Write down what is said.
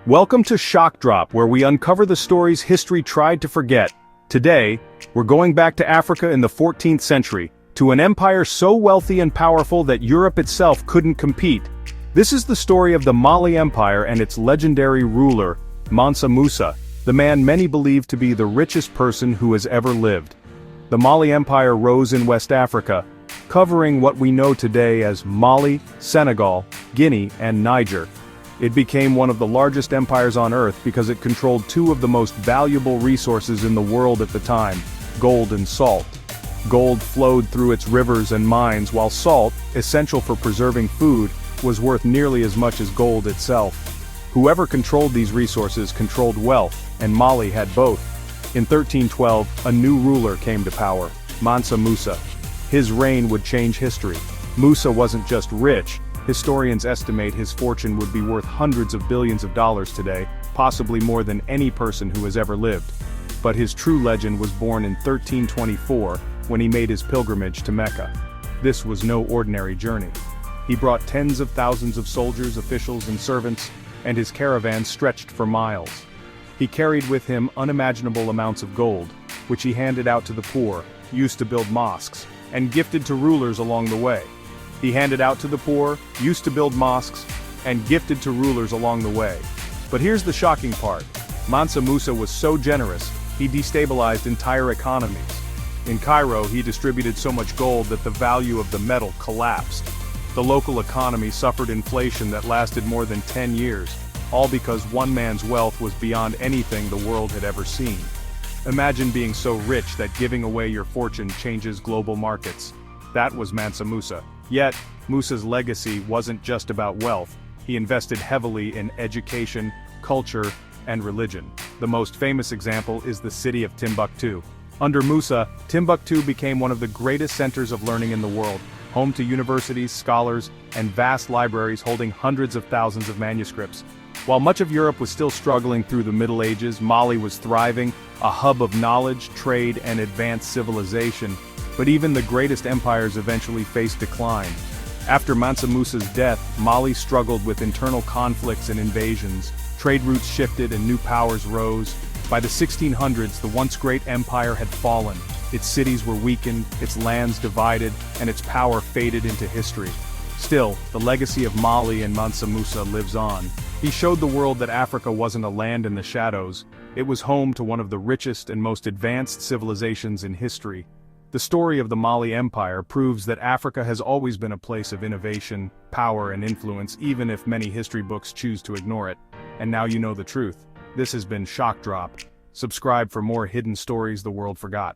Welcome to Shock Drop, where we uncover the stories history tried to forget. Today, we're going back to Africa in the 14th century, to an empire so wealthy and powerful that Europe itself couldn't compete. This is the story of the Mali Empire and its legendary ruler, Mansa Musa, the man many believe to be the richest person who has ever lived. The Mali Empire rose in West Africa, covering what we know today as Mali, Senegal, Guinea, and Niger. It became one of the largest empires on Earth because it controlled two of the most valuable resources in the world at the time, gold and salt. Gold flowed through its rivers and mines, while salt, essential for preserving food, was worth nearly as much as gold itself. Whoever controlled these resources controlled wealth, and Mali had both. In 1312, a new ruler came to power, Mansa Musa. His reign would change history. Musa wasn't just rich. Historians estimate his fortune would be worth hundreds of billions of dollars today, possibly more than any person who has ever lived. But his true legend was born in 1324, when he made his pilgrimage to Mecca. This was no ordinary journey. He brought tens of thousands of soldiers, officials, and servants, and his caravan stretched for miles. He carried with him unimaginable amounts of gold, which he handed out to the poor, used to build mosques, and gifted to rulers along the way. He handed out to the poor, used to build mosques, and gifted to rulers along the way. But here's the shocking part. Mansa Musa was so generous, he destabilized entire economies. In Cairo, he distributed so much gold that the value of the metal collapsed. The local economy suffered inflation that lasted more than 10 years, all because one man's wealth was beyond anything the world had ever seen. Imagine being so rich that giving away your fortune changes global markets. That was Mansa Musa. Yet, Musa's legacy wasn't just about wealth. He invested heavily in education, culture, and religion. The most famous example is the city of Timbuktu. Under Musa, Timbuktu became one of the greatest centers of learning in the world, home to universities, scholars, and vast libraries holding hundreds of thousands of manuscripts. While much of Europe was still struggling through the Middle Ages, Mali was thriving, a hub of knowledge, trade, and advanced civilization. But even the greatest empires eventually faced decline. After Mansa Musa's death, Mali struggled with internal conflicts and invasions. Trade routes shifted and new powers rose. By the 1600s, the once great empire had fallen. Its cities were weakened, its lands divided, and its power faded into history. Still, the legacy of Mali and Mansa Musa lives on. He showed the world that Africa wasn't a land in the shadows. It was home to one of the richest and most advanced civilizations in history. The story of the Mali Empire proves that Africa has always been a place of innovation, power, and influence, even if many history books choose to ignore it. And now you know the truth. This has been Shock Drop. Subscribe for more hidden stories the world forgot.